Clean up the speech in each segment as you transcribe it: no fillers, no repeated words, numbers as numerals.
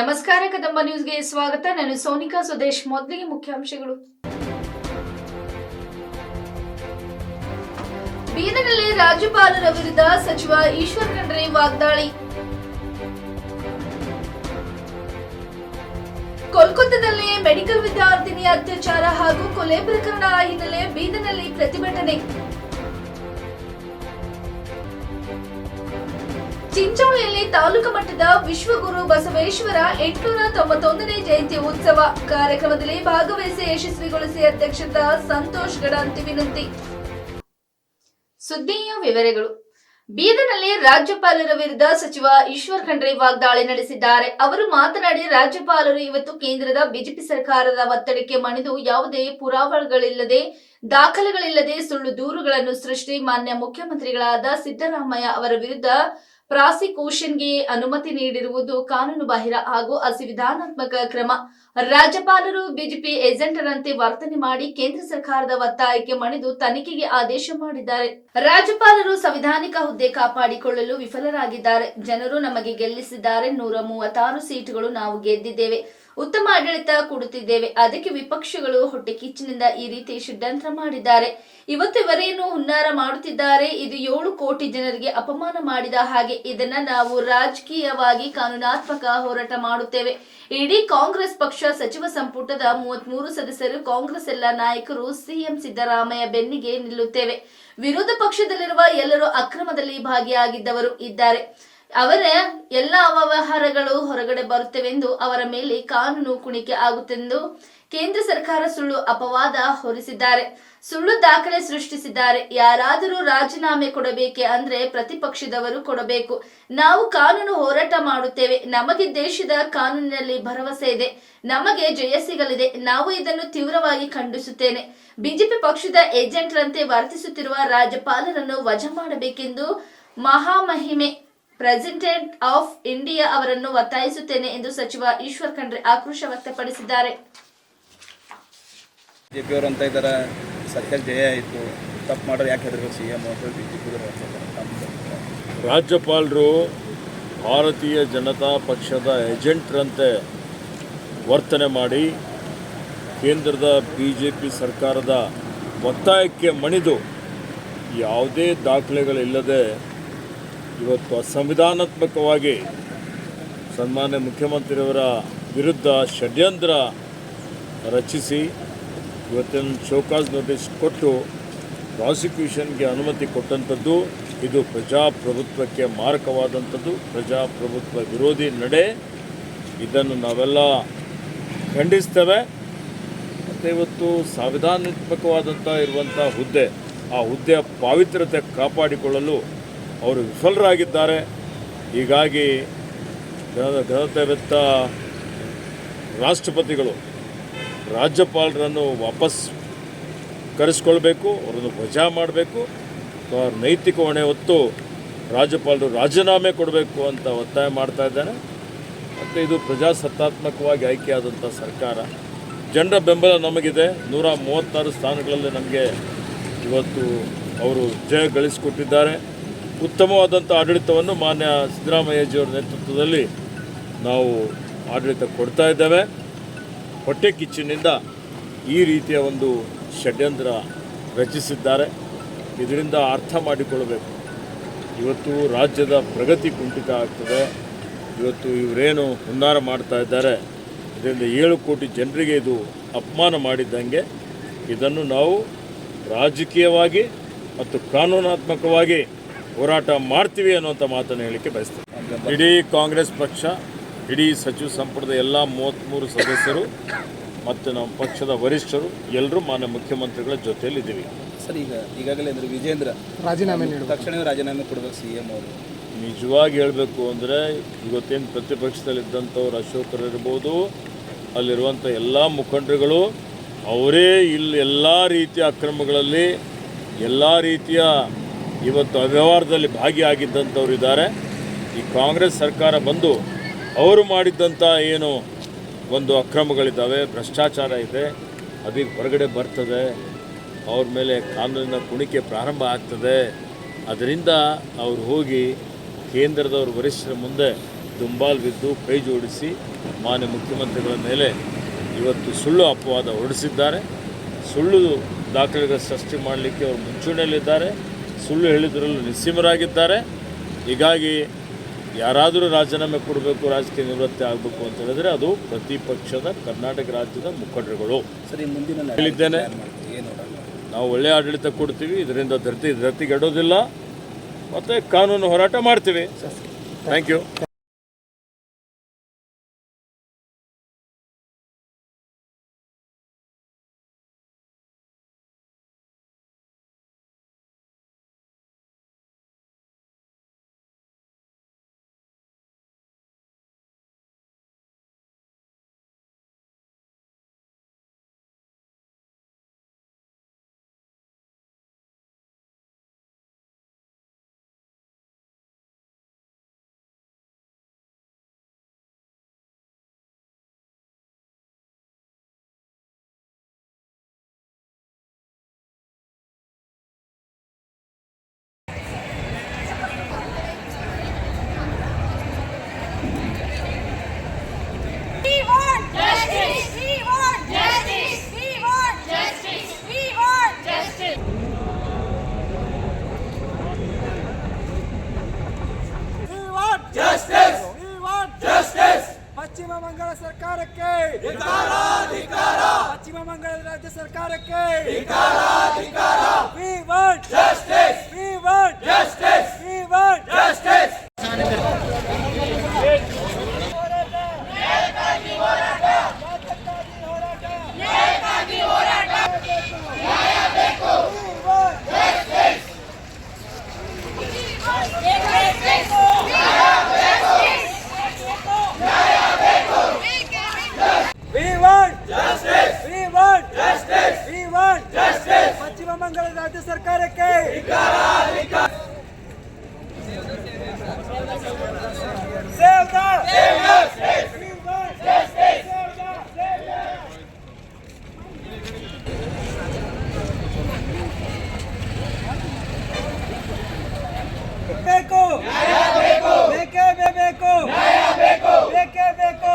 ನಮಸ್ಕಾರ ಕದಂಬ ನ್ಯೂಸ್ಗೆ ಸ್ವಾಗತ. ನಾನು ಸೋನಿಕಾ ಸುದೇಶ್. ಮೊದಲಿಗೆ ಮುಖ್ಯಾಂಶಗಳು. ಬೀದರ್ನಲ್ಲಿ ರಾಜ್ಯಪಾಲರ ವಿರುದ್ಧ ಸಚಿವ ಈಶ್ವರ್ ಖಂಡ್ರೆ ವಾಗ್ದಾಳಿ. ಕೋಲ್ಕತ್ತಾದಲ್ಲಿ ಮೆಡಿಕಲ್ ವಿದ್ಯಾರ್ಥಿನಿ ಅತ್ಯಾಚಾರ ಹಾಗೂ ಕೊಲೆ ಪ್ರಕರಣ ಹಿನ್ನೆಲೆ ಬೀದರ್ನಲ್ಲಿ ಪ್ರತಿಭಟನೆ. ಚಿಂಚೋಳಿಯಲ್ಲಿ ತಾಲೂಕು ಮಟ್ಟದ ವಿಶ್ವಗುರು ಬಸವೇಶ್ವರ 891ನೇ ಜಯಂತಿ ಉತ್ಸವ ಕಾರ್ಯಕ್ರಮದಲ್ಲಿ ಭಾಗವಹಿಸಿ ಯಶಸ್ವಿಗೊಳಿಸಿ ಅಧ್ಯಕ್ಷ ಸಂತೋಷ್ ಗಡಂತಿ ವಿನಂತಿ. ಸುದ್ದಿಯ ವಿವರಗಳು. ಬೀದರ್ನಲ್ಲಿ ರಾಜ್ಯಪಾಲರ ವಿರುದ್ಧ ಸಚಿವ ಈಶ್ವರ್ ಖಂಡ್ರೆ ವಾಗ್ದಾಳಿ ನಡೆಸಿದ್ದಾರೆ. ಅವರು ಮಾತನಾಡಿ, ರಾಜ್ಯಪಾಲರು ಇವತ್ತು ಕೇಂದ್ರದ ಬಿಜೆಪಿ ಸರ್ಕಾರದ ಒತ್ತಡಕ್ಕೆ ಮಣಿದು ಯಾವುದೇ ಪುರಾವೆಗಳಿಲ್ಲದೆ, ದಾಖಲೆಗಳಿಲ್ಲದೆ ಸುಳ್ಳು ದೂರುಗಳನ್ನು ಸೃಷ್ಟಿ ಮಾನ್ಯ ಮುಖ್ಯಮಂತ್ರಿಗಳಾದ ಸಿದ್ದರಾಮಯ್ಯ ಅವರ ವಿರುದ್ಧ ಪ್ರಾಸಿಕ್ಯೂಷನ್ಗೆ ಅನುಮತಿ ನೀಡಿರುವುದು ಕಾನೂನು ಬಾಹಿರ ಹಾಗೂ ಅಸಂವಿಧಾನಾತ್ಮಕ ಕ್ರಮ. ರಾಜ್ಯಪಾಲರು ಬಿಜೆಪಿ ಏಜೆಂಟರಂತೆ ವರ್ತನೆ ಮಾಡಿ ಕೇಂದ್ರ ಸರ್ಕಾರದ ಒತ್ತಾಯಕ್ಕೆ ಮಣಿದು ತನಿಖೆಗೆ ಆದೇಶ ಮಾಡಿದ್ದಾರೆ. ರಾಜ್ಯಪಾಲರು ಸಂವಿಧಾನಿಕ ಹುದ್ದೆ ಕಾಪಾಡಿಕೊಳ್ಳಲು ವಿಫಲರಾಗಿದ್ದಾರೆ. ಜನರು ನಮಗೆ ಗೆಲ್ಲಿಸಿದ್ದಾರೆ. 136 ಸೀಟುಗಳು ನಾವು ಗೆದ್ದಿದ್ದೇವೆ. ಉತ್ತಮ ಆಡಳಿತ ಕೊಡುತ್ತಿದ್ದೇವೆ. ಅದಕ್ಕೆ ವಿಪಕ್ಷಗಳು ಹೊಟ್ಟೆ ಕಿಚ್ಚಿನಿಂದ ಈ ರೀತಿ ಷಡ್ಯಂತ್ರ ಮಾಡಿದ್ದಾರೆ. ಇವತ್ತು ಇವರೇನು ಹುನ್ನಾರ ಮಾಡುತ್ತಿದ್ದಾರೆ. ಇದು 7 ಕೋಟಿ ಜನರಿಗೆ ಅಪಮಾನ ಮಾಡಿದ ಹಾಗೆ. ಇದನ್ನ ನಾವು ರಾಜಕೀಯವಾಗಿ ಕಾನೂನಾತ್ಮಕ ಹೋರಾಟ ಮಾಡುತ್ತೇವೆ. ಇಡೀ ಕಾಂಗ್ರೆಸ್ ಪಕ್ಷ, ಸಚಿವ ಸಂಪುಟದ 33 ಸದಸ್ಯರು, ಕಾಂಗ್ರೆಸ್ ಎಲ್ಲ ನಾಯಕರು ಸಿಎಂ ಸಿದ್ದರಾಮಯ್ಯ ಬೆನ್ನಿಗೆ ನಿಲ್ಲುತ್ತೇವೆ. ವಿರೋಧ ಪಕ್ಷದಲ್ಲಿರುವ ಎಲ್ಲರೂ ಅಕ್ರಮದಲ್ಲಿ ಭಾಗಿಯಾಗಿದ್ದವರು ಇದ್ದಾರೆ. ಅವರ ಎಲ್ಲ ವ್ಯವಹಾರಗಳು ಹೊರಗಡೆ ಬರುತ್ತವೆಂದು ಅವರ ಮೇಲೆ ಕಾನೂನು ಕುಣಿಕೆ ಆಗುತ್ತೆಂದು ಕೇಂದ್ರ ಸರ್ಕಾರ ಸುಳ್ಳು ಅಪವಾದ ಹೊರಿಸಿದ್ದಾರೆ. ಸುಳ್ಳು ದಾಖಲೆ ಸೃಷ್ಟಿಸಿದ್ದಾರೆ. ಯಾರಾದರೂ ರಾಜೀನಾಮೆ ಕೊಡಬೇಕೆ ಅಂದ್ರೆ ಪ್ರತಿಪಕ್ಷದವರು ಕೊಡಬೇಕು. ನಾವು ಕಾನೂನು ಹೋರಾಟ ಮಾಡುತ್ತೇವೆ. ನಮಗೆ ದೇಶದ ಕಾನೂನಿನಲ್ಲಿ ಭರವಸೆ ಇದೆ. ನಮಗೆ ಜಯ ಸಿಗಲಿದೆ. ನಾವು ಇದನ್ನು ತೀವ್ರವಾಗಿ ಖಂಡಿಸುತ್ತೇನೆ. ಬಿಜೆಪಿ ಪಕ್ಷದ ಏಜೆಂಟ್ರಂತೆ ವರ್ತಿಸುತ್ತಿರುವ ರಾಜ್ಯಪಾಲರನ್ನು ವಜಾ ಮಾಡಬೇಕೆಂದು ಮಹಾಮಹಿಮೆ ಪ್ರೆಸಿಡೆಂಟ್ ಆಫ್ ಇಂಡಿಯಾ ಅವರನ್ನು ಒತ್ತಾಯಿಸುತ್ತೇನೆ ಎಂದು ಸಚಿವ ಈಶ್ವರ್ ಖಂಡ್ರೆ ಆಕ್ರೋಶ ವ್ಯಕ್ತಪಡಿಸಿದ್ದಾರೆ. ಬಿಜೆಪಿಯವರು ಅಂತ ಇದ್ದಾರೆ, ಸರ್ಕಾರ ಜಯ ಆಯಿತು, ತಪ್ಪು ಮಾಡೋರು ಯಾಕೆ ಹೆದರ್ಬೇಕು ಸಿಎಂ ಅಂತ ಬಿಜೆಪಿ ರಾಜ್ಯಪಾಲರು ಭಾರತೀಯ ಜನತಾ ಪಕ್ಷದ ಏಜೆಂಟ್ರಂತೆ ವರ್ತನೆ ಮಾಡಿ ಕೇಂದ್ರದ ಬಿಜೆಪಿ ಸರ್ಕಾರದ ಒತ್ತಾಯಕ್ಕೆ ಮಣಿದು ಯಾವುದೇ ದಾಖಲೆಗಳಿಲ್ಲದೆ ಇವತ್ತು ಅಸಂವಿಧಾನಾತ್ಮಕವಾಗಿ ಸನ್ಮಾನ್ಯ ಮುಖ್ಯಮಂತ್ರಿಯವರ ವಿರುದ್ಧ ಷಡ್ಯಂತ್ರ ರಚಿಸಿ ಇವತ್ತಿನ ಶೋಕಾಸ್ ನೋಟಿಸ್ ಕೊಟ್ಟು ಪ್ರಾಸಿಕ್ಯೂಷನ್ಗೆ ಅನುಮತಿ ಕೊಟ್ಟಂಥದ್ದು ಇದು ಪ್ರಜಾಪ್ರಭುತ್ವಕ್ಕೆ ಮಾರಕವಾದಂಥದ್ದು, ಪ್ರಜಾಪ್ರಭುತ್ವ ವಿರೋಧಿ ನಡೆ. ಇದನ್ನು ನಾವೆಲ್ಲ ಖಂಡಿಸ್ತೇವೆ. ಮತ್ತು ಇವತ್ತು ಸಂವಿಧಾನಾತ್ಮಕವಾದಂಥ ಇರುವಂಥ ಹುದ್ದೆ, ಆ ಹುದ್ದೆಯ ಪಾವಿತ್ರ್ಯತೆ ಕಾಪಾಡಿಕೊಳ್ಳಲು ಅವರು ವಿಫಲರಾಗಿದ್ದಾರೆ. ಹೀಗಾಗಿ ಘನತೆವೆತ್ತ ರಾಷ್ಟ್ರಪತಿಗಳು ರಾಜ್ಯಪಾಲರನ್ನು ವಾಪಸ್ ಕರೆಸ್ಕೊಳ್ಬೇಕು, ಅವರನ್ನು ವಜಾ ಮಾಡಬೇಕು, ಅವರ ನೈತಿಕ ಹೊಣೆ ಹೊತ್ತು ರಾಜ್ಯಪಾಲರು ರಾಜೀನಾಮೆ ಕೊಡಬೇಕು ಅಂತ ಒತ್ತಾಯ ಮಾಡ್ತಾ ಇದ್ದಾನೆ. ಮತ್ತು ಇದು ಪ್ರಜಾಸತ್ತಾತ್ಮಕವಾಗಿ ಆಯ್ಕೆಯಾದಂಥ ಸರ್ಕಾರ. ಜನರ ಬೆಂಬಲ ನಮಗಿದೆ. 136 ಸ್ಥಾನಗಳಲ್ಲಿ ನಮಗೆ ಇವತ್ತು ಅವರು ಜಯ ಗಳಿಸಿಕೊಟ್ಟಿದ್ದಾರೆ. ಉತ್ತಮವಾದಂಥ ಆಡಳಿತವನ್ನು ಮಾನ್ಯ ಸಿದ್ದರಾಮಯ್ಯಜಿಯವರ ನೇತೃತ್ವದಲ್ಲಿ ನಾವು ಆಡಳಿತ ಕೊಡ್ತಾ ಇದ್ದೇವೆ. ಹೊಟ್ಟೆ ಕಿಚ್ಚಿನಿಂದ ಈ ರೀತಿಯ ಒಂದು ಷಡ್ಯಂತ್ರ ರಚಿಸಿದ್ದಾರೆ. ಇದರಿಂದ ಅರ್ಥ ಮಾಡಿಕೊಳ್ಳಬೇಕು, ಇವತ್ತು ರಾಜ್ಯದ ಪ್ರಗತಿ ಕುಂಠಿತ ಆಗ್ತದೆ. ಇವತ್ತು ಇವರೇನು ಹುನ್ನಾರ ಮಾಡ್ತಾ ಇದ್ದಾರೆ, ಇದರಿಂದ 7 ಕೋಟಿ ಜನರಿಗೆ ಇದು ಅಪಮಾನ ಮಾಡಿದ್ದಂಗೆ. ಇದನ್ನು ನಾವು ರಾಜಕೀಯವಾಗಿ ಮತ್ತು ಕಾನೂನಾತ್ಮಕವಾಗಿ ಹೋರಾಟ ಮಾಡ್ತೀವಿ ಅನ್ನುವಂಥ ಮಾತನ್ನು ಹೇಳಲಿಕ್ಕೆ ಬಯಸ್ತೇವೆ. ಇಡೀ ಕಾಂಗ್ರೆಸ್ ಪಕ್ಷ, ಇಡೀ ಸಚಿವ ಸಂಪುಟದ ಎಲ್ಲ 33 ಸದಸ್ಯರು ಮತ್ತು ನಮ್ಮ ಪಕ್ಷದ ವರಿಷ್ಠರು ಎಲ್ಲರೂ ಮಾನ್ಯ ಮುಖ್ಯಮಂತ್ರಿಗಳ ಜೊತೆಯಲ್ಲಿದ್ದೀವಿ. ಸರ್, ಈಗಾಗಲೇ ಅಂದರೆ ವಿಜೇಂದ್ರ ರಾಜೀನಾಮೆ ನೀಡಿ ತಕ್ಷಣವೇ ರಾಜೀನಾಮೆ ಕೊಡಬೇಕು ಸಿಎಂ ಅವರು. ನಿಜವಾಗಿ ಹೇಳಬೇಕು ಅಂದರೆ ಇವತ್ತೇನು ಪ್ರತಿಪಕ್ಷದಲ್ಲಿದ್ದಂಥವ್ರು ಅಶೋಕರು ಇರ್ಬೋದು, ಅಲ್ಲಿರುವಂಥ ಎಲ್ಲ ಮುಖಂಡರುಗಳು ಅವರೇ ಇಲ್ಲಿ ಎಲ್ಲ ರೀತಿಯ ಅಕ್ರಮಗಳಲ್ಲಿ, ಎಲ್ಲ ರೀತಿಯ ಇವತ್ತು ಅವ್ಯವಹಾರದಲ್ಲಿ ಭಾಗಿಯಾಗಿದ್ದಂಥವ್ರು ಇದ್ದಾರೆ. ಈ ಕಾಂಗ್ರೆಸ್ ಸರ್ಕಾರ ಬಂದು ಅವರು ಮಾಡಿದ್ದಂಥ ಏನು ಒಂದು ಅಕ್ರಮಗಳಿದ್ದಾವೆ, ಭ್ರಷ್ಟಾಚಾರ ಇದೆ, ಅದೀಗ ಹೊರಗಡೆ ಬರ್ತದೆ. ಅವ್ರ ಮೇಲೆ ಕಾನೂನಿನ ಕುಣಿಕೆ ಪ್ರಾರಂಭ ಆಗ್ತದೆ. ಅದರಿಂದ ಅವರು ಹೋಗಿ ಕೇಂದ್ರದವ್ರ ವರಿಷ್ಠರ ಮುಂದೆ ದುಂಬಾಲು ಬಿದ್ದು ಕೈ ಜೋಡಿಸಿ ಮಾನ್ಯ ಮುಖ್ಯಮಂತ್ರಿಗಳ ಮೇಲೆ ಇವತ್ತು ಸುಳ್ಳು ಅಪವಾದ ಹೊರಡಿಸಿದ್ದಾರೆ. ಸುಳ್ಳು ದಾಖಲೆಗಳ ಸೃಷ್ಟಿ ಮಾಡಲಿಕ್ಕೆ ಅವರು ಮುಂಚೂಣಿಯಲ್ಲಿದ್ದಾರೆ. ಸುಳ್ಳು ಹೇಳಿದ್ರಲ್ಲೂ ನಿಸ್ಸೀಮರಾಗಿದ್ದಾರೆ. ಹೀಗಾಗಿ ಯಾರಾದರೂ ರಾಜೀನಾಮೆ ಕೊಡಬೇಕು, ರಾಜಕೀಯ ನಿವೃತ್ತಿ ಆಗಬೇಕು ಅಂತ ಹೇಳಿದ್ರೆ ಅದು ಪ್ರತಿಪಕ್ಷದ ಕರ್ನಾಟಕ ರಾಜ್ಯದ ಮುಖಂಡರುಗಳು. ಸರಿ, ಮುಂದಿನ ಹೇಳಿದ್ದೇನೆ, ನಾವು ಒಳ್ಳೆಯ ಆಡಳಿತ ಕೊಡ್ತೀವಿ, ಇದರಿಂದ ಧೃತಿಗೆಡೋದಿಲ್ಲ ಮತ್ತು ಕಾನೂನು ಹೋರಾಟ ಮಾಡ್ತೀವಿ. Thank you. ಪಶ್ಚಿಮ ಬಂಗಾಳ ಸರ್ಕಾರಕ್ಕೆ ಪಶ್ಚಿಮ ಬಂಗಾಳ ರಾಜ್ಯ ಸರ್ಕಾರಕ್ಕೆ We want justice. We want justice. We want justice. ಪಶ್ಚಿಮ ಬಂಗಾಳ ರಾಜ್ಯ ಸರ್ಕಾರಕ್ಕೆ Save the justice. We want justice. ಬೇಕು ಬೇಕೇ ಬೇಕು ಬೇಕೇ ಬೇಕು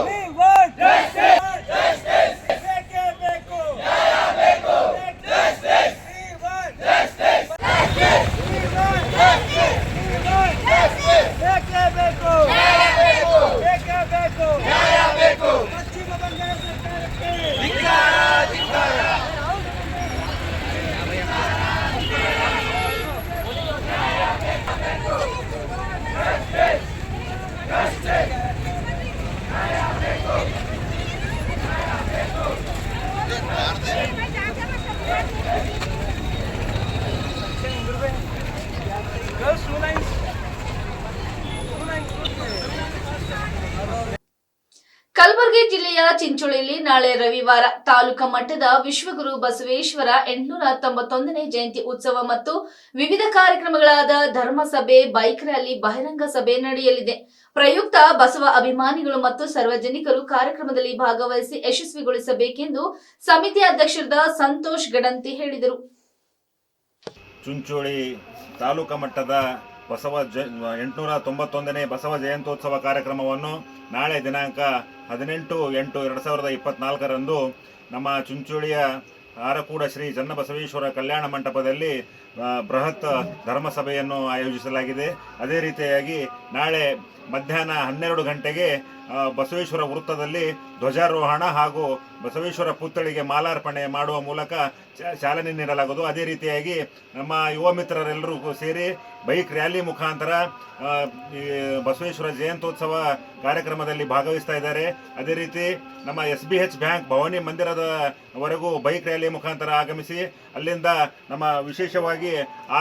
We want justice. ಬೇಕೇ ಬೇಕು justice. We want justice. We want justice. We want justice. ಬೇಕೇ ಬೇಕು ಬೇಕೇ ಬೇಕು ಪಶ್ಚಿಮ ಬಂಗಾಳ ಸರ್ಕಾರಕ್ಕೆ ಕಲಬುರಗಿ ಜಿಲ್ಲೆಯ ಚಿಂಚೋಳಿಯಲ್ಲಿ ನಾಳೆ ರವಿವಾರ ತಾಲೂಕಾ ಮಟ್ಟದ ವಿಶ್ವಗುರು ಬಸವೇಶ್ವರ 891ನೇ ಜಯಂತಿ ಉತ್ಸವ ಮತ್ತು ವಿವಿಧ ಕಾರ್ಯಕ್ರಮಗಳಾದ ಧರ್ಮಸಭೆ, ಬೈಕ್ ರ್ಯಾಲಿ, ಬಹಿರಂಗ ಸಭೆ ನಡೆಯಲಿದೆ. ಪ್ರಯುಕ್ತ ಬಸವ ಅಭಿಮಾನಿಗಳು ಮತ್ತು ಸಾರ್ವಜನಿಕರು ಕಾರ್ಯಕ್ರಮದಲ್ಲಿ ಭಾಗವಹಿಸಿ ಯಶಸ್ವಿಗೊಳಿಸಬೇಕೆಂದು ಸಮಿತಿ ಅಧ್ಯಕ್ಷರಾದ ಸಂತೋಷ್ ಗಡಂತಿ ಹೇಳಿದರು. ಚುಂಚೋಳಿ ತಾಲೂಕಾ ಮಟ್ಟದ 891ನೇ ಬಸವ ಜಯಂತ್ಯೋತ್ಸವ ಕಾರ್ಯಕ್ರಮವನ್ನು ನಾಳೆ ದಿನಾಂಕ 18/8/2024ರಂದು ನಮ್ಮ ಚುಂಚೋಳಿಯ ಆರಕೂಡ ಶ್ರೀ ಚನ್ನಬಸವೇಶ್ವರ ಕಲ್ಯಾಣ ಮಂಟಪದಲ್ಲಿ ಬೃಹತ್ ಧರ್ಮಸಭೆಯನ್ನು ಆಯೋಜಿಸಲಾಗಿದೆ. ಅದೇ ರೀತಿಯಾಗಿ ನಾಳೆ ಮಧ್ಯಾಹ್ನ 12 ಗಂಟೆಗೆ ಬಸವೇಶ್ವರ ವೃತ್ತದಲ್ಲಿ ಧ್ವಜಾರೋಹಣ ಹಾಗೂ ಬಸವೇಶ್ವರ ಪುತ್ಥಳಿಗೆ ಮಾಲಾರ್ಪಣೆ ಮಾಡುವ ಮೂಲಕ ಚಾಲನೆ ನೀಡಲಾಗುವುದು. ಅದೇ ರೀತಿಯಾಗಿ ನಮ್ಮ ಯುವ ಮಿತ್ರರೆಲ್ಲರೂ ಸೇರಿ ಬೈಕ್ ರ್ಯಾಲಿ ಮುಖಾಂತರ ಈ ಬಸವೇಶ್ವರ ಜಯಂತ್ಯೋತ್ಸವ ಕಾರ್ಯಕ್ರಮದಲ್ಲಿ ಭಾಗವಹಿಸ್ತಾ ಇದ್ದಾರೆ. ಅದೇ ರೀತಿ ನಮ್ಮ SBH ಬ್ಯಾಂಕ್ ಭವಾನಿ ಮಂದಿರದವರೆಗೂ ಬೈಕ್ ರ್ಯಾಲಿ ಮುಖಾಂತರ ಆಗಮಿಸಿ ಅಲ್ಲಿಂದ ನಮ್ಮ ವಿಶೇಷವಾಗಿ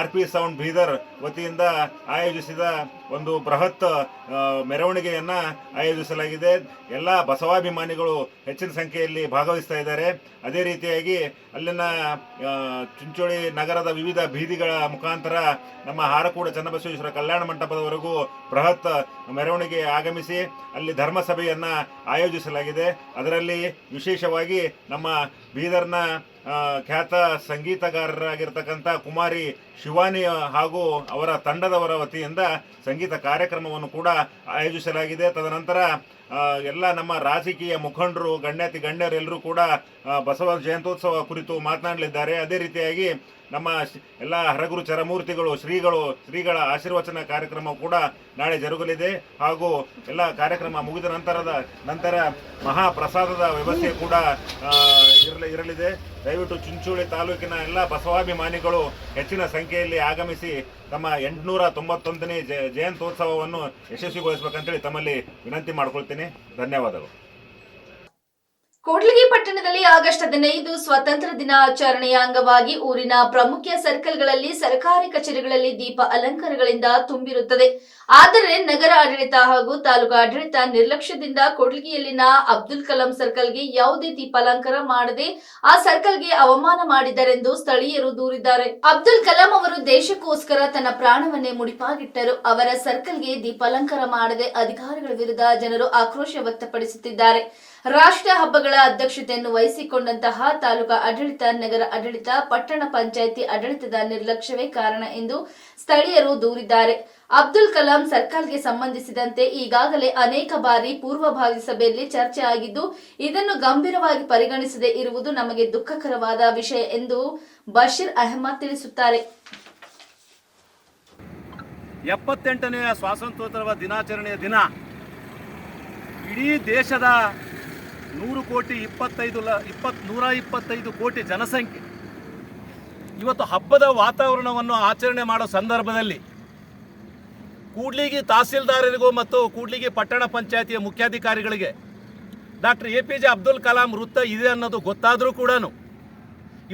RP ಸೌಂಡ್ ಬೀದರ್ ವತಿಯಿಂದ ಆಯೋಜಿಸಿದ ಒಂದು ಬೃಹತ್ ಮೆರವಣಿಗೆಯನ್ನು ಆಯೋಜಿಸಲಾಗಿದೆ. ಎಲ್ಲ ಬಸವಾಭಿಮಾನಿಗಳು ಹೆಚ್ಚಿನ ಸಂಖ್ಯೆಯಲ್ಲಿ ಭಾಗವಹಿಸ್ತಾ ಇದ್ದಾರೆ. ಅದೇ ರೀತಿಯಾಗಿ ಅಲ್ಲಿನ ಚುಂಚೋಳಿ ನಗರದ ವಿವಿಧ ಬೀದಿಗಳ ಮುಖಾಂತರ ನಮ್ಮ ಹಾರಕೂಡ ಚನ್ನಬಸವೇಶ್ವರ ಕಲ್ಯಾಣ ಮಂಟಪದವರೆಗೂ ಬೃಹತ್ ಮೆರವಣಿಗೆ ಆಗಮಿಸಿ ಅಲ್ಲಿ ಧರ್ಮಸಭೆಯನ್ನು ಆಯೋಜಿಸಲಾಗಿದೆ. ಅದರಲ್ಲಿ ವಿಶೇಷವಾಗಿ ನಮ್ಮ ಬೀದರ್ನ ಖ್ಯಾತ ಸಂಗೀತಗಾರರಾಗಿರ್ತಕ್ಕಂಥ ಕುಮಾರಿ ಶಿವಾನಿ ಹಾಗೂ ಅವರ ತಂಡದವರ ವತಿಯಿಂದ ಸಂಗೀತ ಕಾರ್ಯಕ್ರಮವನ್ನು ಕೂಡ ಆಯೋಜಿಸಲಾಗಿದೆ. ತದನಂತರ ಎಲ್ಲ ನಮ್ಮ ರಾಜಕೀಯ ಮುಖಂಡರು, ಗಣ್ಯರೆಲ್ಲರೂ ಕೂಡ ಬಸವ ಜಯಂತ್ಯೋತ್ಸವ ಕುರಿತು ಮಾತನಾಡಲಿದ್ದಾರೆ. ಅದೇ ರೀತಿಯಾಗಿ ನಮ್ಮ ಎಲ್ಲ ಹರಗುರು ಚರಮೂರ್ತಿಗಳು ಶ್ರೀಗಳ ಆಶೀರ್ವಚನ ಕಾರ್ಯಕ್ರಮ ಕೂಡ ನಾಳೆ ಜರುಗಲಿದೆ. ಹಾಗೂ ಎಲ್ಲ ಕಾರ್ಯಕ್ರಮ ಮುಗಿದ ನಂತರ ಮಹಾಪ್ರಸಾದದ ವ್ಯವಸ್ಥೆ ಕೂಡ ಇರಲಿದೆ. ದಯವಿಟ್ಟು ಚಿಂಚೋಳಿ ತಾಲೂಕಿನ ಎಲ್ಲ ಬಸವಾಭಿಮಾನಿಗಳು ಹೆಚ್ಚಿನ ಸಂಖ್ಯೆಯಲ್ಲಿ ಆಗಮಿಸಿ ತಮ್ಮ 891ನೇ ಜಯಂತ್ಯೋತ್ಸವವನ್ನು ಯಶಸ್ವಿಗೊಳಿಸಬೇಕಂತೇಳಿ ತಮ್ಮಲ್ಲಿ ವಿನಂತಿ ಮಾಡ್ಕೊಳ್ತೀನಿ. ಧನ್ಯವಾದಗಳು. ಕೂಡ್ಲಿಗಿ ಪಟ್ಟಣದಲ್ಲಿ ಆಗಸ್ಟ್ 15 ಸ್ವಾತಂತ್ರ್ಯ ದಿನಾಚರಣೆಯ ಅಂಗವಾಗಿ ಊರಿನ ಪ್ರಮುಖ ಸರ್ಕಲ್ಗಳಲ್ಲಿ ಸರ್ಕಾರಿ ಕಚೇರಿಗಳಲ್ಲಿ ದೀಪ ಅಲಂಕಾರಗಳಿಂದ ತುಂಬಿರುತ್ತದೆ. ಆದರೆ ನಗರ ಆಡಳಿತ ಹಾಗೂ ತಾಲೂಕು ಆಡಳಿತ ನಿರ್ಲಕ್ಷ್ಯದಿಂದ ಕೂಡ್ಲಿಗಿಯಲ್ಲಿನ ಅಬ್ದುಲ್ ಕಲಾಂ ಸರ್ಕಲ್ಗೆ ಯಾವುದೇ ದೀಪಾಲಂಕಾರ ಮಾಡದೆ ಆ ಸರ್ಕಲ್ಗೆ ಅವಮಾನ ಮಾಡಿದರೆಂದು ಸ್ಥಳೀಯರು ದೂರಿದ್ದಾರೆ. ಅಬ್ದುಲ್ ಕಲಾಂ ಅವರು ದೇಶಕ್ಕೋಸ್ಕರ ತನ್ನ ಪ್ರಾಣವನ್ನೇ ಮುಡಿಪಾಗಿಟ್ಟರು. ಅವರ ಸರ್ಕಲ್ಗೆ ದೀಪಾಲಂಕಾರ ಮಾಡದೆ ಅಧಿಕಾರಿಗಳ ವಿರುದ್ಧ ಜನರು ಆಕ್ರೋಶ ವ್ಯಕ್ತಪಡಿಸುತ್ತಿದ್ದಾರೆ. ರಾಷ್ಟ್ರ ಹಬ್ಬಗಳ ಅಧ್ಯಕ್ಷತೆಯನ್ನು ವಹಿಸಿಕೊಂಡಂತಹ ತಾಲೂಕಾ ಆಡಳಿತ, ನಗರ ಆಡಳಿತ, ಪಟ್ಟಣ ಪಂಚಾಯಿತಿ ಆಡಳಿತದ ನಿರ್ಲಕ್ಷ್ಯವೇ ಕಾರಣ ಎಂದು ಸ್ಥಳೀಯರು ದೂರಿದ್ದಾರೆ. ಅಬ್ದುಲ್ ಕಲಾಂ ಸರ್ಕಲ್ಗೆ ಸಂಬಂಧಿಸಿದಂತೆ ಈಗಾಗಲೇ ಅನೇಕ ಬಾರಿ ಪೂರ್ವಭಾವಿ ಸಭೆಯಲ್ಲಿ ಚರ್ಚೆ ಆಗಿದ್ದು, ಇದನ್ನು ಗಂಭೀರವಾಗಿ ಪರಿಗಣಿಸದೇ ಇರುವುದು ನಮಗೆ ದುಃಖಕರವಾದ ವಿಷಯ ಎಂದು ಬಶೀರ್ ಅಹಮದ್ ತಿಳಿಸುತ್ತಾರೆ. 78ನೇ ಸ್ವಾತಂತ್ರ್ಯೋತ್ಸವ ದಿನಾಚರಣೆಯ ದಿನ ಇಡೀ ದೇಶದ 125 ಕೋಟಿ ಜನಸಂಖ್ಯೆ ಇವತ್ತು ಹಬ್ಬದ ವಾತಾವರಣವನ್ನು ಆಚರಣೆ ಮಾಡೋ ಸಂದರ್ಭದಲ್ಲಿ ಕೂಡ್ಲಿಗಿ ತಹಸೀಲ್ದಾರರಿಗೂ ಮತ್ತು ಕೂಡ್ಲಿಗಿ ಪಟ್ಟಣ ಪಂಚಾಯತಿಯ ಮುಖ್ಯಾಧಿಕಾರಿಗಳಿಗೆ ಡಾಕ್ಟರ್ APJ ಅಬ್ದುಲ್ ಕಲಾಂ ವೃತ್ತ ಇದೆ ಅನ್ನೋದು ಗೊತ್ತಾದರೂ ಕೂಡ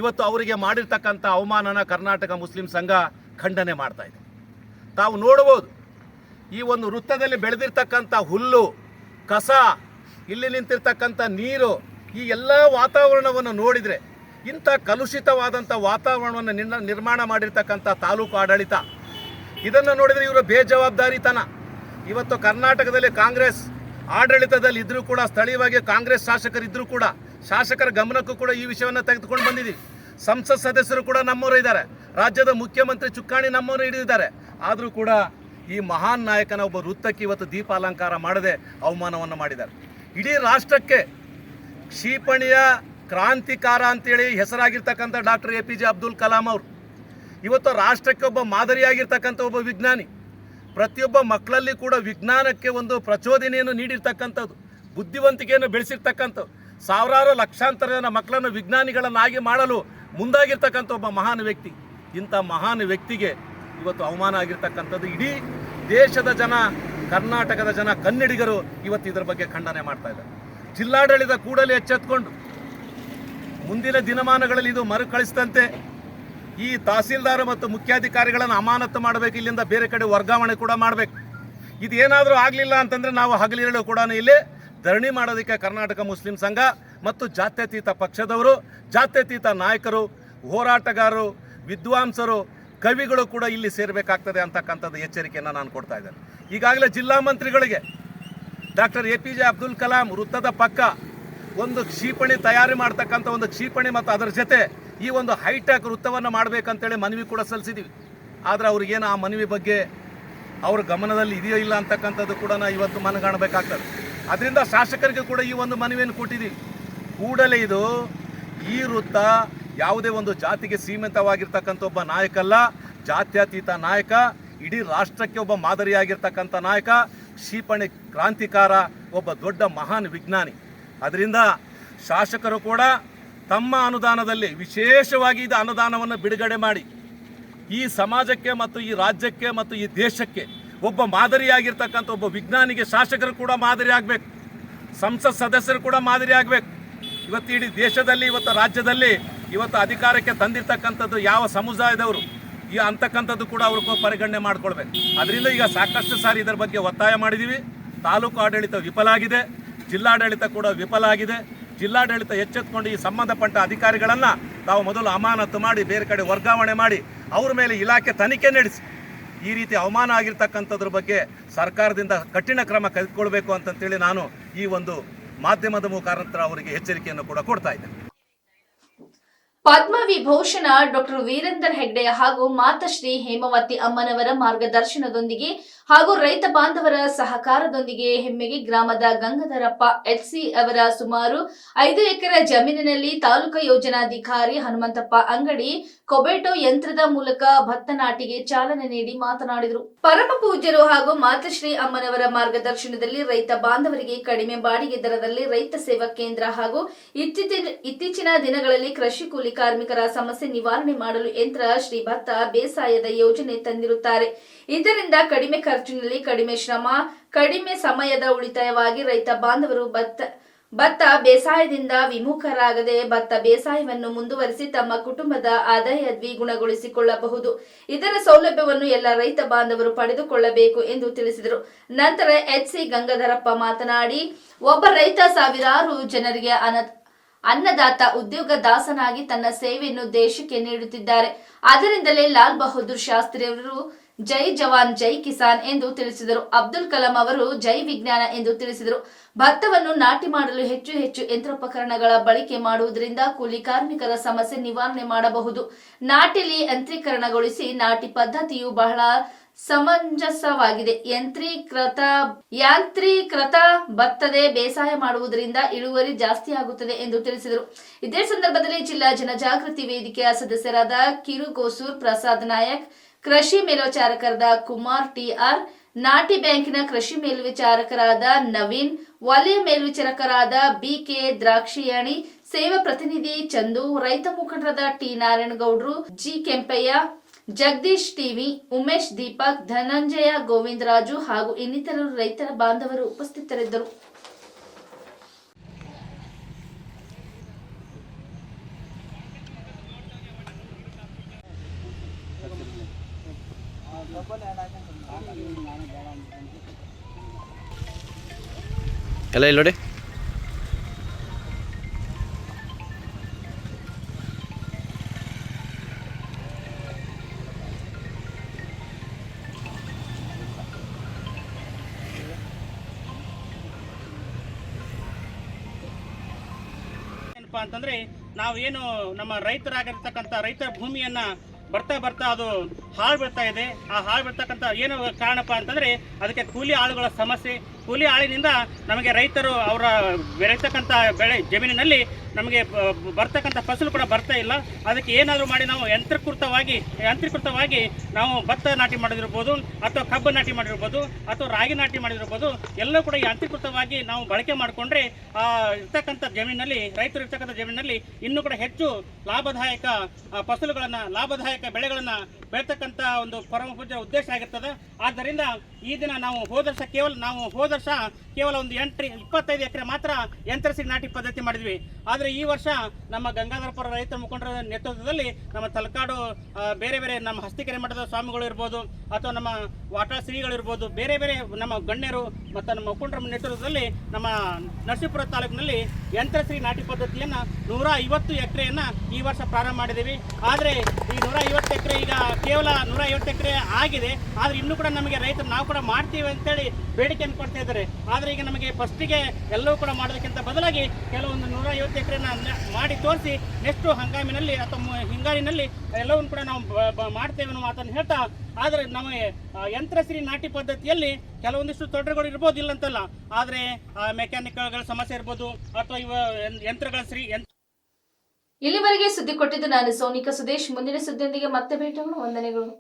ಇವತ್ತು ಅವರಿಗೆ ಮಾಡಿರ್ತಕ್ಕಂಥ ಅವಮಾನನ ಕರ್ನಾಟಕ ಮುಸ್ಲಿಂ ಸಂಘ ಖಂಡನೆ ಮಾಡ್ತಾ ಇದೆ. ತಾವು ನೋಡಬಹುದು, ಈ ಒಂದು ವೃತ್ತದಲ್ಲಿ ಬೆಳೆದಿರ್ತಕ್ಕಂಥ ಹುಲ್ಲು, ಕಸ, ಇಲ್ಲಿ ನಿಂತಿರ್ತಕ್ಕಂಥ ನೀರು, ಈ ಎಲ್ಲ ವಾತಾವರಣವನ್ನು ನೋಡಿದರೆ ಇಂಥ ಕಲುಷಿತವಾದಂಥ ವಾತಾವರಣವನ್ನು ನಿರ್ಮಾಣ ಮಾಡಿರ್ತಕ್ಕಂಥ ತಾಲೂಕು ಆಡಳಿತ, ಇದನ್ನು ನೋಡಿದರೆ ಇವರು ಬೇಜವಾಬ್ದಾರಿತನ. ಇವತ್ತು ಕರ್ನಾಟಕದಲ್ಲಿ ಕಾಂಗ್ರೆಸ್ ಆಡಳಿತದಲ್ಲಿ ಇದ್ದರೂ ಕೂಡ, ಸ್ಥಳೀಯವಾಗಿ ಕಾಂಗ್ರೆಸ್ ಶಾಸಕರಿದ್ದರೂ ಕೂಡ, ಶಾಸಕರ ಗಮನಕ್ಕೂ ಕೂಡ ಈ ವಿಷಯವನ್ನು ತೆಗೆದುಕೊಂಡು ಬಂದಿದ್ದೀವಿ. ಸಂಸತ್ ಸದಸ್ಯರು ಕೂಡ ನಮ್ಮವರು ಇದ್ದಾರೆ, ರಾಜ್ಯದ ಮುಖ್ಯಮಂತ್ರಿ ಚುಕ್ಕಾಣಿ ನಮ್ಮವರು ಹಿಡಿದಿದ್ದಾರೆ. ಆದರೂ ಕೂಡ ಈ ಮಹಾನ್ ನಾಯಕನ ಒಬ್ಬ ವೃತ್ತಕ್ಕೆ ಇವತ್ತು ದೀಪ ಅಲಂಕಾರ ಮಾಡದೆ ಅವಮಾನವನ್ನು ಮಾಡಿದ್ದಾರೆ. ಇಡೀ ರಾಷ್ಟ್ರಕ್ಕೆ ಕ್ಷಿಪಣಿಯ ಕ್ರಾಂತಿಕಾರ ಅಂತೇಳಿ ಹೆಸರಾಗಿರ್ತಕ್ಕಂಥ ಡಾಕ್ಟರ್ APJ ಅಬ್ದುಲ್ ಕಲಾಂ ಅವರು ಇವತ್ತು ರಾಷ್ಟ್ರಕ್ಕೆ ಒಬ್ಬ ಮಾದರಿಯಾಗಿರ್ತಕ್ಕಂಥ ಒಬ್ಬ ವಿಜ್ಞಾನಿ. ಪ್ರತಿಯೊಬ್ಬ ಮಕ್ಕಳಲ್ಲಿ ಕೂಡ ವಿಜ್ಞಾನಕ್ಕೆ ಒಂದು ಪ್ರಚೋದನೆಯನ್ನು ನೀಡಿರ್ತಕ್ಕಂಥದ್ದು, ಬುದ್ಧಿವಂತಿಕೆಯನ್ನು ಬೆಳೆಸಿರ್ತಕ್ಕಂಥದ್ದು, ಸಾವಿರಾರು ಲಕ್ಷಾಂತರ ಜನ ಮಕ್ಕಳನ್ನು ವಿಜ್ಞಾನಿಗಳನ್ನಾಗಿ ಮಾಡಲು ಮುಂದಾಗಿರ್ತಕ್ಕಂಥ ಒಬ್ಬ ಮಹಾನ್ ವ್ಯಕ್ತಿ. ಇಂಥ ಮಹಾನ್ ವ್ಯಕ್ತಿಗೆ ಇವತ್ತು ಅವಮಾನ ಆಗಿರ್ತಕ್ಕಂಥದ್ದು. ಇಡೀ ದೇಶದ ಜನ, ಕರ್ನಾಟಕದ ಜನ, ಕನ್ನಡಿಗರು ಇವತ್ತು ಇದರ ಬಗ್ಗೆ ಖಂಡನೆ ಮಾಡ್ತಾ ಇದ್ದಾರೆ. ಜಿಲ್ಲಾಡಳಿತ ಕೂಡಲೇ ಎಚ್ಚೆತ್ತುಕೊಂಡು ಮುಂದಿನ ದಿನಮಾನಗಳಲ್ಲಿ ಇದು ಮರುಕಳಿಸಿದಂತೆ ಈ ತಹಸೀಲ್ದಾರ್ ಮತ್ತು ಮುಖ್ಯಾಧಿಕಾರಿಗಳನ್ನು ಅಮಾನತು ಮಾಡಬೇಕು, ಇಲ್ಲಿಂದ ಬೇರೆ ಕಡೆ ವರ್ಗಾವಣೆ ಕೂಡ ಮಾಡಬೇಕು. ಇದೇನಾದರೂ ಆಗಲಿಲ್ಲ ಅಂತಂದರೆ ನಾವು ಹಗಲಿರಲು ಕೂಡ ಇಲ್ಲಿ ಧರಣಿ ಮಾಡೋದಕ್ಕೆ ಕರ್ನಾಟಕ ಮುಸ್ಲಿಂ ಸಂಘ ಮತ್ತು ಜಾತ್ಯತೀತ ಪಕ್ಷದವರು, ಜಾತ್ಯತೀತ ನಾಯಕರು, ಹೋರಾಟಗಾರರು, ವಿದ್ವಾಂಸರು, ಕವಿಗಳು ಕೂಡ ಇಲ್ಲಿ ಸೇರಬೇಕಾಗ್ತದೆ ಅಂತಕ್ಕಂಥದ್ದು ಎಚ್ಚರಿಕೆಯನ್ನು ನಾನು ಕೊಡ್ತಾ ಇದ್ದೇನೆ. ಈಗಾಗಲೇ ಜಿಲ್ಲಾ ಮಂತ್ರಿಗಳಿಗೆ ಡಾಕ್ಟರ್ APJ ಅಬ್ದುಲ್ ಕಲಾಂ ವೃತ್ತದ ಪಕ್ಕ ಒಂದು ಕ್ಷಿಪಣಿ ತಯಾರಿ ಮಾಡ್ತಕ್ಕಂಥ ಒಂದು ಕ್ಷಿಪಣಿ ಮತ್ತು ಅದರ ಜೊತೆ ಈ ಒಂದು ಹೈಟೆಕ್ ವೃತ್ತವನ್ನು ಮಾಡಬೇಕಂತೇಳಿ ಮನವಿ ಕೂಡ ಸಲ್ಲಿಸಿದ್ದೀವಿ. ಆದರೆ ಅವ್ರಿಗೇನು ಆ ಮನವಿ ಬಗ್ಗೆ ಅವ್ರ ಗಮನದಲ್ಲಿ ಇದೆಯೋ ಇಲ್ಲ ಅಂತಕ್ಕಂಥದ್ದು ಕೂಡ ಇವತ್ತು ಮನಗಾಣಬೇಕಾಗ್ತದೆ. ಅದರಿಂದ ಶಾಸಕರಿಗೆ ಕೂಡ ಈ ಒಂದು ಮನವಿಯನ್ನು ಕೊಟ್ಟಿದ್ದೀವಿ. ಕೂಡಲೇ ಇದು ಈ ವೃತ್ತ ಯಾವುದೇ ಒಂದು ಜಾತಿಗೆ ಸೀಮಿತವಾಗಿರ್ತಕ್ಕಂಥ ಒಬ್ಬ ನಾಯಕಲ್ಲ, ಜಾತ್ಯತೀತ ನಾಯಕ, ಇಡೀ ರಾಷ್ಟ್ರಕ್ಕೆ ಒಬ್ಬ ಮಾದರಿಯಾಗಿರ್ತಕ್ಕಂಥ ನಾಯಕ, ಕ್ಷಿಪಣಿ ಕ್ರಾಂತಿಕಾರ, ಒಬ್ಬ ದೊಡ್ಡ ಮಹಾನ್ ವಿಜ್ಞಾನಿ. ಅದರಿಂದ ಶಾಸಕರು ಕೂಡ ತಮ್ಮ ಅನುದಾನದಲ್ಲಿ ವಿಶೇಷವಾಗಿ ಇದು ಅನುದಾನವನ್ನು ಬಿಡುಗಡೆ ಮಾಡಿ ಈ ಸಮಾಜಕ್ಕೆ ಮತ್ತು ಈ ರಾಜ್ಯಕ್ಕೆ ಮತ್ತು ಈ ದೇಶಕ್ಕೆ ಒಬ್ಬ ಮಾದರಿಯಾಗಿರ್ತಕ್ಕಂಥ ಒಬ್ಬ ವಿಜ್ಞಾನಿಗೆ ಶಾಸಕರು ಕೂಡ ಮಾದರಿ ಆಗಬೇಕು, ಸಂಸತ್ ಸದಸ್ಯರು ಕೂಡ ಮಾದರಿ ಆಗಬೇಕು. ಇವತ್ತು ಇಡೀ ದೇಶದಲ್ಲಿ, ಇವತ್ತು ರಾಜ್ಯದಲ್ಲಿ ಇವತ್ತು ಅಧಿಕಾರಕ್ಕೆ ತಂದಿರ್ತಕ್ಕಂಥದ್ದು ಯಾವ ಸಮುದಾಯದವರು ಈ ಅಂತಕ್ಕಂಥದ್ದು ಕೂಡ ಅವ್ರಿಗೂ ಪರಿಗಣನೆ ಮಾಡ್ಕೊಳ್ಬೇಕು. ಅದರಿಂದ ಈಗ ಸಾಕಷ್ಟು ಸಾರಿ ಇದರ ಬಗ್ಗೆ ಒತ್ತಾಯ ಮಾಡಿದ್ದೀವಿ. ತಾಲೂಕು ಆಡಳಿತ ವಿಫಲ ಆಗಿದೆ, ಜಿಲ್ಲಾಡಳಿತ ಕೂಡ ವಿಫಲ ಆಗಿದೆ. ಜಿಲ್ಲಾಡಳಿತ ಎಚ್ಚೆತ್ತುಕೊಂಡು ಈ ಸಂಬಂಧಪಟ್ಟ ಅಧಿಕಾರಿಗಳನ್ನು ತಾವು ಮೊದಲು ಅಮಾನತು ಮಾಡಿ ಬೇರೆ ಕಡೆ ವರ್ಗಾವಣೆ ಮಾಡಿ ಅವ್ರ ಮೇಲೆ ಇಲಾಖೆ ತನಿಖೆ ನಡೆಸಿ ಈ ರೀತಿ ಅವಮಾನ ಆಗಿರ್ತಕ್ಕಂಥದ್ರ ಬಗ್ಗೆ ಸರ್ಕಾರದಿಂದ ಕಠಿಣ ಕ್ರಮ ಕೈಗೊಳ್ಳಬೇಕು ಅಂತಂತೇಳಿ ನಾನು ಈ ಒಂದು ಮಾಧ್ಯಮದ ಮುಖಾಂತರ ಅವರಿಗೆ ಎಚ್ಚರಿಕೆಯನ್ನು ಕೂಡ ಕೊಡ್ತಾ ಇದ್ದೇನೆ. ಪದ್ಮವಿಭೂಷಣ ಡಾಕ್ಟರ್ ವೀರೇಂದರ್ ಹೆಗ್ಡೆ ಹಾಗೂ ಮಾತಶ್ರೀ ಹೇಮಾವತಿ ಅಮ್ಮನವರ ಮಾರ್ಗದರ್ಶನದೊಂದಿಗೆ ಹಾಗೂ ರೈತ ಬಾಂಧವರ ಸಹಕಾರದೊಂದಿಗೆ ಹೆಮ್ಮೆಗೆ ಗ್ರಾಮದ ಗಂಗಾಧರಪ್ಪ ಎಚ್ಸಿ ಅವರ ಸುಮಾರು 5 ಎಕರೆ ಜಮೀನಿನಲ್ಲಿ ತಾಲೂಕಾ ಯೋಜನಾಧಿಕಾರಿ ಹನುಮಂತಪ್ಪ ಅಂಗಡಿ ಕೊಬೆಟೋ ಯಂತ್ರದ ಮೂಲಕ ಭತ್ತ ನಾಟಿಗೆ ಚಾಲನೆ ನೀಡಿ ಮಾತನಾಡಿದರು. ಪರಮ ಪೂಜ್ಯರು ಹಾಗೂ ಮಾತಶ್ರೀ ಅಮ್ಮನವರ ಮಾರ್ಗದರ್ಶನದಲ್ಲಿ ರೈತ ಬಾಂಧವರಿಗೆ ಕಡಿಮೆ ಬಾಡಿಗೆ ದರದಲ್ಲಿ ರೈತ ಸೇವಾ ಕೇಂದ್ರ ಹಾಗೂ ಇತ್ತೀಚಿನ ದಿನಗಳಲ್ಲಿ ಕೃಷಿ ಕೂಲಿ ಕಾರ್ಮಿಕರ ಸಮಸ್ಯೆ ನಿವಾರಣೆ ಮಾಡಲು ಯಂತ್ರ ಶ್ರೀ ಭತ್ತ ಬೇಸಾಯದ ಯೋಜನೆ ತಂದಿರುತ್ತಾರೆ. ಇದರಿಂದ ಕಡಿಮೆ ಖರ್ಚಿನಲ್ಲಿ ಕಡಿಮೆ ಶ್ರಮ, ಕಡಿಮೆ ಸಮಯದ ಉಳಿತಾಯವಾಗಿ ರೈತ ಬಾಂಧವರು ಭತ್ತ ಬೇಸಾಯದಿಂದ ವಿಮುಖರಾಗದೆ ಭತ್ತ ಬೇಸಾಯವನ್ನು ಮುಂದುವರಿಸಿ ತಮ್ಮ ಕುಟುಂಬದ ಆದಾಯ ದ್ವಿಗುಣಗೊಳಿಸಿಕೊಳ್ಳಬಹುದು. ಇದರ ಸೌಲಭ್ಯವನ್ನು ಎಲ್ಲ ರೈತ ಬಾಂಧವರು ಪಡೆದುಕೊಳ್ಳಬೇಕು ಎಂದು ತಿಳಿಸಿದರು. ನಂತರ ಎಚ್ಸಿ ಗಂಗಾಧರಪ್ಪ ಮಾತನಾಡಿ, ಒಬ್ಬ ರೈತ ಸಾವಿರಾರು ಜನರಿಗೆ ಅನ್ನದಾತ, ಉದ್ಯೋಗ ದಾಸನಾಗಿ ತನ್ನ ಸೇವೆಯನ್ನು ದೇಶಕ್ಕೆ ನೀಡುತ್ತಿದ್ದಾರೆ. ಅದರಿಂದಲೇ ಲಾಲ್ ಬಹದ್ದೂರ್ ಶಾಸ್ತ್ರಿಯವರು ಜೈ ಜವಾನ್ ಜೈ ಕಿಸಾನ್ ಎಂದು ತಿಳಿಸಿದರು. ಅಬ್ದುಲ್ ಕಲಾಂ ಅವರು ಜೈ ವಿಜ್ಞಾನ ಎಂದು ತಿಳಿಸಿದರು. ಭತ್ತವನ್ನು ನಾಟಿ ಮಾಡಲು ಹೆಚ್ಚು ಯಂತ್ರೋಪಕರಣಗಳ ಬಳಕೆ ಮಾಡುವುದರಿಂದ ಕೂಲಿ ಕಾರ್ಮಿಕರ ಸಮಸ್ಯೆ ನಿವಾರಣೆ ಮಾಡಬಹುದು. ನಾಟಿಲಿ ಯಂತ್ರೀಕರಣಗೊಳಿಸಿ ನಾಟಿ ಪದ್ಧತಿಯು ಬಹಳ ಸಮಂಜಸವಾಗಿದೆ. ಯಾಂತ್ರೀಕೃತ ಭತ್ತದ ಬೇಸಾಯ ಮಾಡುವುದರಿಂದ ಇಳುವರಿ ಜಾಸ್ತಿ ಆಗುತ್ತದೆ ಎಂದು ತಿಳಿಸಿದರು. ಇದೇ ಸಂದರ್ಭದಲ್ಲಿ ಜಿಲ್ಲಾ ಜನಜಾಗೃತಿ ವೇದಿಕೆಯ ಸದಸ್ಯರಾದ ಕಿರುಗೋಸೂರ್ ಪ್ರಸಾದ್ ನಾಯಕ್, ಕೃಷಿ ಮೇಲ್ವಿಚಾರಕರಾದ ಕುಮಾರ್ ಟಿಆರ್, ನಾಟಿ ಬ್ಯಾಂಕಿನ ಕೃಷಿ ಮೇಲ್ವಿಚಾರಕರಾದ ನವೀನ್, ವಲಯ ಮೇಲ್ವಿಚಾರಕರಾದ ಬಿಕೆ ದ್ರಾಕ್ಷಿಯಾಣಿ, ಸೇವಾ ಪ್ರತಿನಿಧಿ ಚಂದು, ರೈತ ಮುಖಂಡರಾದ ಟಿ ನಾರಾಯಣಗೌಡ್ರು, ಜಿ ಕೆಂಪಯ್ಯ, ಜಗದೀಶ್ ಟಿವಿ, ಉಮೇಶ್, ದೀಪಕ್, ಧನಂಜಯ, ಗೋವಿಂದರಾಜು ಹಾಗೂ ಇನ್ನಿತರರು ರೈತರ ಬಾಂಧವರು ಉಪಸ್ಥಿತರಿದ್ದರು. ಎಲ್ಲ ಇಲ್ಲಿ ನೋಡಿ. ಏನಪ್ಪಾ ಅಂತಂದ್ರೆ ನಾವು ಏನು ನಮ್ಮ ರೈತರಾಗಿರ್ತಕ್ಕಂಥ ರೈತರ ಭೂಮಿಯನ್ನ ಬರ್ತಾ ಅದು ಹಾಳು ಬೀಳ್ತಾ ಇದೆ. ಆ ಹಾಳು ಬೀಳ್ತಕ್ಕಂಥ ಏನು ಕಾರಣಪ್ಪ ಅಂತಂದ್ರೆ ಅದಕ್ಕೆ ಕೂಲಿ ಆಳುಗಳ ಸಮಸ್ಯೆ. ಕೂಲಿ ಆಳಿನಿಂದ ನಮಗೆ ರೈತರು ಅವರ ಬೆಳೀತಕ್ಕಂಥ ಬೆಳೆ ಜಮೀನಿನಲ್ಲಿ ನಮಗೆ ಬರ್ತಕ್ಕಂಥ ಫಸಲು ಕೂಡ ಬರ್ತಾ ಇಲ್ಲ. ಅದಕ್ಕೆ ಏನಾದರೂ ಮಾಡಿ ನಾವು ಯಾಂತ್ರೀಕೃತವಾಗಿ ನಾವು ಭತ್ತ ನಾಟಿ ಮಾಡೋದಿರ್ಬೋದು, ಅಥವಾ ಕಬ್ಬು ನಾಟಿ ಮಾಡಿರ್ಬೋದು, ಅಥವಾ ರಾಗಿ ನಾಟಿ ಮಾಡಿರ್ಬೋದು, ಎಲ್ಲವೂ ಕೂಡ ಯಾಂತ್ರೀಕೃತವಾಗಿ ನಾವು ಬಳಕೆ ಮಾಡಿಕೊಂಡ್ರೆ ಇರ್ತಕ್ಕಂಥ ಜಮೀನಿನಲ್ಲಿ ರೈತರು ಇರ್ತಕ್ಕಂಥ ಜಮೀನಿನಲ್ಲಿ ಇನ್ನೂ ಕೂಡ ಹೆಚ್ಚು ಲಾಭದಾಯಕ ಫಸಲುಗಳನ್ನು, ಲಾಭದಾಯಕ ಬೆಳೆಗಳನ್ನು ಬೆಳತಕ್ಕಂಥ ಒಂದು ಪರಮ ಪೂಜ್ಯ ಉದ್ದೇಶ ಆಗಿರ್ತದೆ. ಆದ್ದರಿಂದ ಈ ದಿನ ನಾವು ಹೋದ ವರ್ಷ ಕೇವಲ ಒಂದು 25 ಎಕರೆ ಮಾತ್ರ ಯಂತ್ರಸಿ ನಾಟಿ ಪದ್ಧತಿ ಮಾಡಿದ್ವಿ. ಆದರೆ ಈ ವರ್ಷ ನಮ್ಮ ಗಂಗಾಧರಪುರ ರೈತ ಮುಖಂಡರ ನೇತೃತ್ವದಲ್ಲಿ ನಮ್ಮ ತಲಕಾಡು ಬೇರೆ ನಮ್ಮ ಹಸ್ತಿಕೆರೆ ಮಠದ ಸ್ವಾಮಿಗಳು ಇರ್ಬೋದು, ಅಥವಾ ನಮ್ಮ ವಾಟಾಳ್ ಶ್ರೀಗಳಿರ್ಬೋದು, ಬೇರೆ ನಮ್ಮ ಗಣ್ಯರು ಮತ್ತು ನಮ್ಮ ಮುಖಂಡರ ನೇತೃತ್ವದಲ್ಲಿ ನಮ್ಮ ನರಸೀಪುರ ತಾಲೂಕಿನಲ್ಲಿ ಯಂತ್ರಶ್ರೀ ನಾಟಿ ಪದ್ಧತಿಯನ್ನು 150 ಎಕರೆಯನ್ನು ಈ ವರ್ಷ ಪ್ರಾರಂಭ ಮಾಡಿದ್ದೀವಿ. ಆದರೆ ಈ 150 ಎಕರೆ ಈಗ ಕೇವಲ 150 ಎಕರೆ ಆಗಿದೆ. ಆದರೆ ಇನ್ನೂ ಕೂಡ ನಮಗೆ ರೈತರು ನಾವು ಕೂಡ ಮಾಡ್ತೀವಿ ಅಂತೇಳಿ ಬೇಡಿಕೆಯನ್ನು ಕೊಡ್ತಾ ಇದ್ದಾರೆ. ಆದರೆ ಈಗ ನಮಗೆ ಫಸ್ಟಿಗೆ ಎಲ್ಲವೂ ಕೂಡ ಮಾಡೋದಕ್ಕಿಂತ ಬದಲಾಗಿ ಕೆಲವೊಂದು 150 ಎಕರೆನ ಮಾಡಿ ತೋರಿಸಿ ನೆಕ್ಸ್ಟ್ ಹಂಗಾಮಿನಲ್ಲಿ ಅಥವಾ ಹಿಂಗಾರಿನಲ್ಲಿ ಎಲ್ಲವನ್ನು ಕೂಡ ನಾವು ಮಾಡ್ತೇವೆ ಅನ್ನೋ ಮಾತನ್ನು ಹೇಳ್ತಾ, ಆದರೆ ನಮಗೆ ಯಂತ್ರಶ್ರೀ ನಾಟಿ ಪದ್ಧತಿಯಲ್ಲಿ ಕೆಲವೊಂದಿಷ್ಟು ತೊಡರುಗಳು ಇರ್ಬೋದು, ಇಲ್ಲ ಅಂತಲ್ಲ. ಆದರೆ ಮೆಕ್ಯಾನಿಕ್ಗಳ ಸಮಸ್ಯೆ ಇರ್ಬೋದು, ಅಥವಾ ಯಂತ್ರಗಳ ಇಲ್ಲಿವರೆಗೆ ಸುದ್ದಿ ಕೊಟ್ಟಿದ್ದು ನಾನು ಸೋನಿಕಾ ಸುದೇಶ್. ಮುಂದಿನ ಸುದ್ದಿಯೊಂದಿಗೆ ಮತ್ತೆ ಭೇಟಿಯಾಗೋಣ. ವಂದನೆಗಳು.